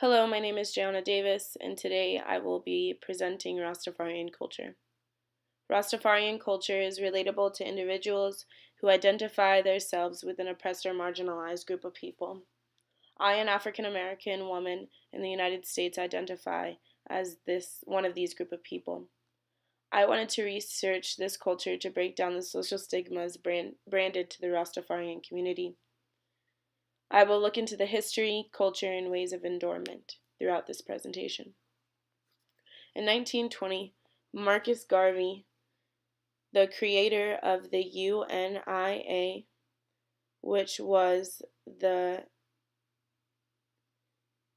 Hello, my name is Gianna Davis, and today I will be presenting Rastafarian culture. Rastafarian culture is relatable to individuals who identify themselves with an oppressed or marginalized group of people. I, an African American woman in the United States, identify as one of these group of people. I wanted to research this culture to break down the social stigmas branded to the Rastafarian community. I will look into the history, culture, and ways of endowment throughout this presentation. In 1920, Marcus Garvey, the creator of the UNIA, which was the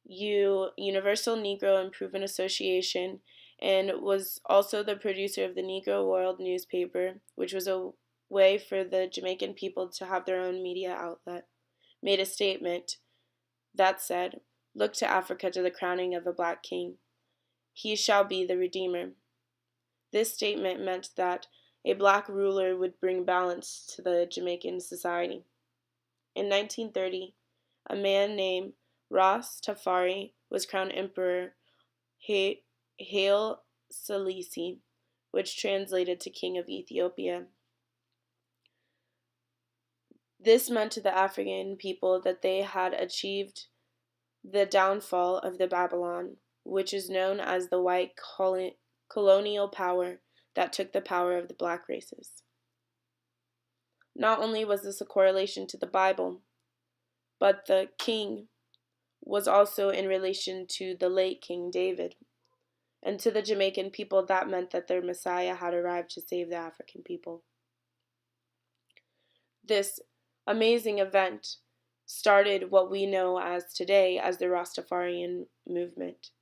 Universal Negro Improvement Association, and was also the producer of the Negro World newspaper, which was a way for the Jamaican people to have their own media outlet, made a statement that said, "Look to Africa to the crowning of a black king. He shall be the Redeemer." This statement meant that a black ruler would bring balance to the Jamaican society. In 1930, a man named Rastafari was crowned Emperor Haile Selassie, which translated to King of Ethiopia. This meant to the African people that they had achieved the downfall of the Babylon, which is known as the white colonial power that took the power of the black races. Not only was this a correlation to the Bible, but the king was also in relation to the late King David. And to the Jamaican people, that meant that their Messiah had arrived to save the African people. This amazing event started what we know as today as the Rastafarian movement.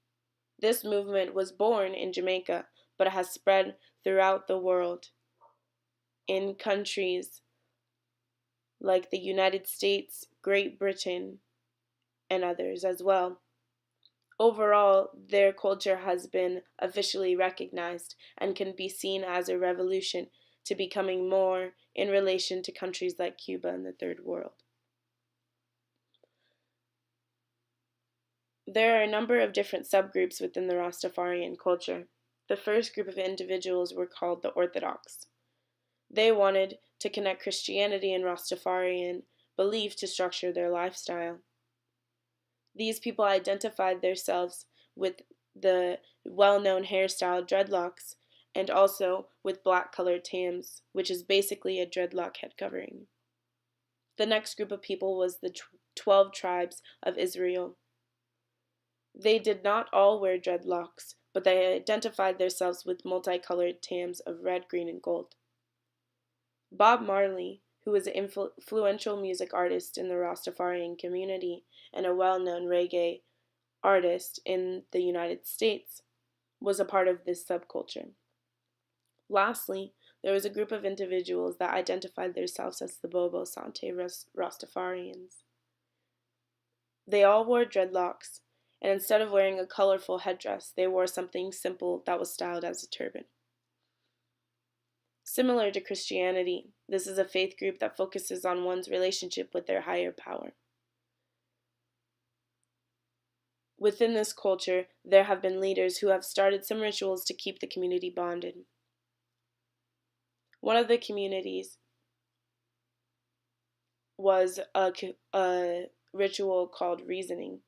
This movement was born in Jamaica, but it has spread throughout the world in countries like the United States, Great Britain, and others as well. Overall, their culture has been officially recognized and can be seen as a revolution to becoming more in relation to countries like Cuba and the Third World. There are a number of different subgroups within the Rastafarian culture. The first group of individuals were called the Orthodox. They wanted to connect Christianity and Rastafarian belief to structure their lifestyle. These people identified themselves with the well-known hairstyle dreadlocks and also with black-colored tams, which is basically a dreadlock head covering. The next group of people was the 12 tribes of Israel. They did not all wear dreadlocks, but they identified themselves with multicolored tams of red, green, and gold. Bob Marley, who was an influential music artist in the Rastafarian community and a well-known reggae artist in the United States, was a part of this subculture. Lastly, there was a group of individuals that identified themselves as the Bobo Sante Rastafarians. They all wore dreadlocks, and instead of wearing a colorful headdress, they wore something simple that was styled as a turban. Similar to Christianity, this is a faith group that focuses on one's relationship with their higher power. Within this culture, there have been leaders who have started some rituals to keep the community bonded. One of the communities was a ritual called reasoning.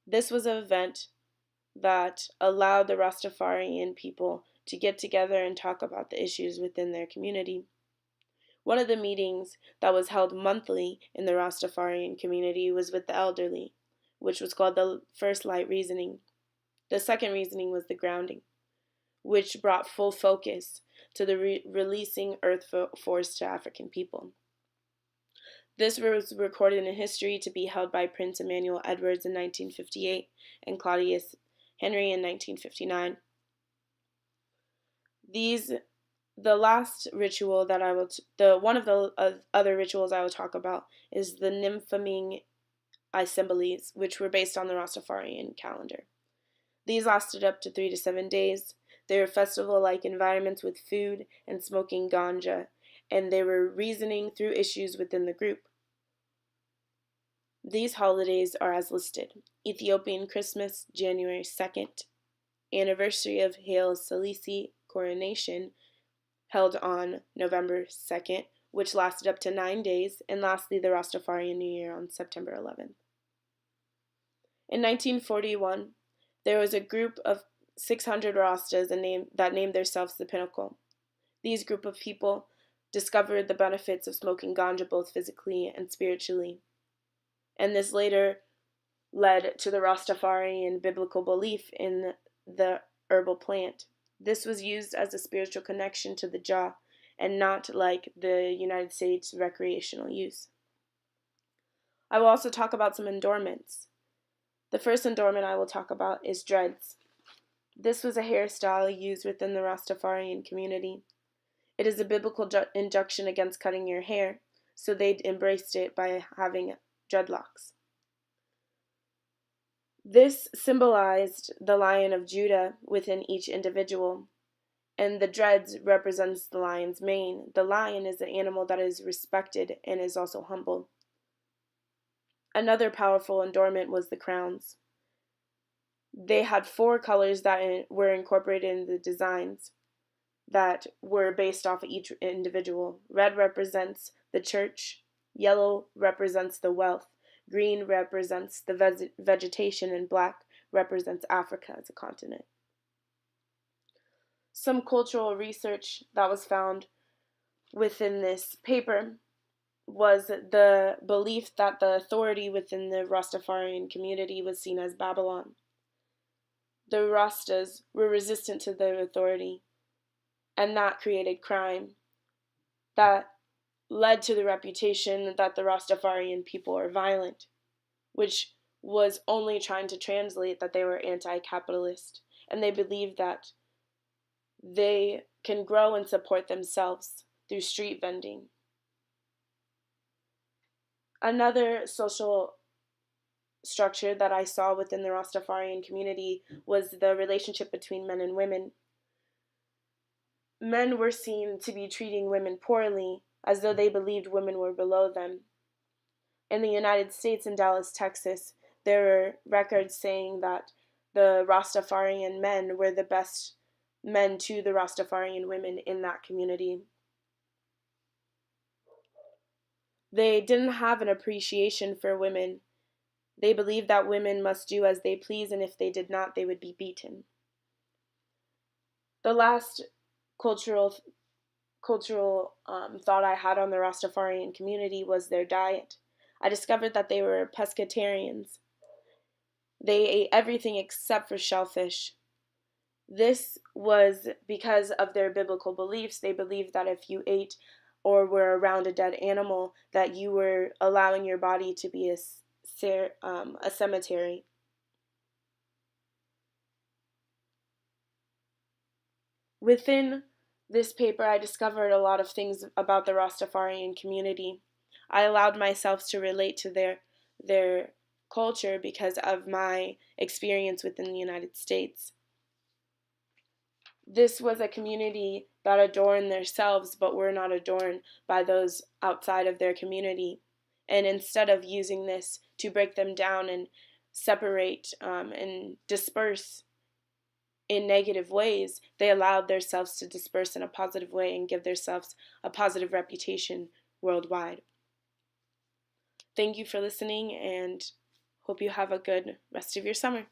This was an event that allowed the Rastafarian people to get together and talk about the issues within their community. One of the meetings that was held monthly in the Rastafarian community was with the elderly, which was called the first light reasoning. The second reasoning was the grounding, which brought full focus to the releasing earth force to African people. This was recorded in history to be held by Prince Emmanuel Edwards in 1958 and Claudius Henry in 1959. The last ritual that one of the other rituals I will talk about is the Nymphoming Assemblies, which were based on the Rastafarian calendar. These lasted up to 3 to 7 days. They were festival-like environments with food and smoking ganja, and they were reasoning through issues within the group. These holidays are as listed: Ethiopian Christmas, January 2nd, anniversary of Haile Selassie coronation, held on November 2nd, which lasted up to 9 days, and lastly, the Rastafarian New Year on September 11th. In 1941, there was a group of 600 Rastas that named themselves the Pinnacle. These group of people discovered the benefits of smoking ganja both physically and spiritually, and this later led to the Rastafarian biblical belief in the herbal plant. This was used as a spiritual connection to the Jah, and not like the United States recreational use. I will also talk about some endowments. The first endowment I will talk about is dreads. This was a hairstyle used within the Rastafarian community. It is a biblical injunction against cutting your hair, so they embraced it by having dreadlocks. This symbolized the Lion of Judah within each individual, and the dreads represents the lion's mane. The lion is an animal that is respected and is also humble. Another powerful adornment was the crowns. They had 4 colors that were incorporated in the designs that were based off of each individual. Red represents the church, yellow represents the wealth, green represents the vegetation, and black represents Africa as a continent. Some cultural research that was found within this paper was the belief that the authority within the Rastafarian community was seen as Babylon. The Rastas were resistant to their authority, and that created crime. That led to the reputation that the Rastafarian people are violent, which was only trying to translate that they were anti-capitalist, and they believed that they can grow and support themselves through street vending. Another social structure that I saw within the Rastafarian community was the relationship between men and women. Men were seen to be treating women poorly, as though they believed women were below them. In the United States, in Dallas, Texas, there were records saying that the Rastafarian men were the best men to the Rastafarian women in that community. They didn't have an appreciation for women. They believed that women must do as they please, and if they did not, they would be beaten. The last cultural thought I had on the Rastafarian community was their diet. I discovered that they were pescatarians. They ate everything except for shellfish. This was because of their biblical beliefs. They believed that if you ate or were around a dead animal, that you were allowing your body to be a cemetery. Within this paper, I discovered a lot of things about the Rastafarian community. I allowed myself to relate to their culture because of my experience within the United States. This was a community that adorned themselves, but were not adorned by those outside of their community. And instead of using this to break them down and separate and disperse in negative ways, they allowed themselves to disperse in a positive way and give themselves a positive reputation worldwide. Thank you for listening, and hope you have a good rest of your summer.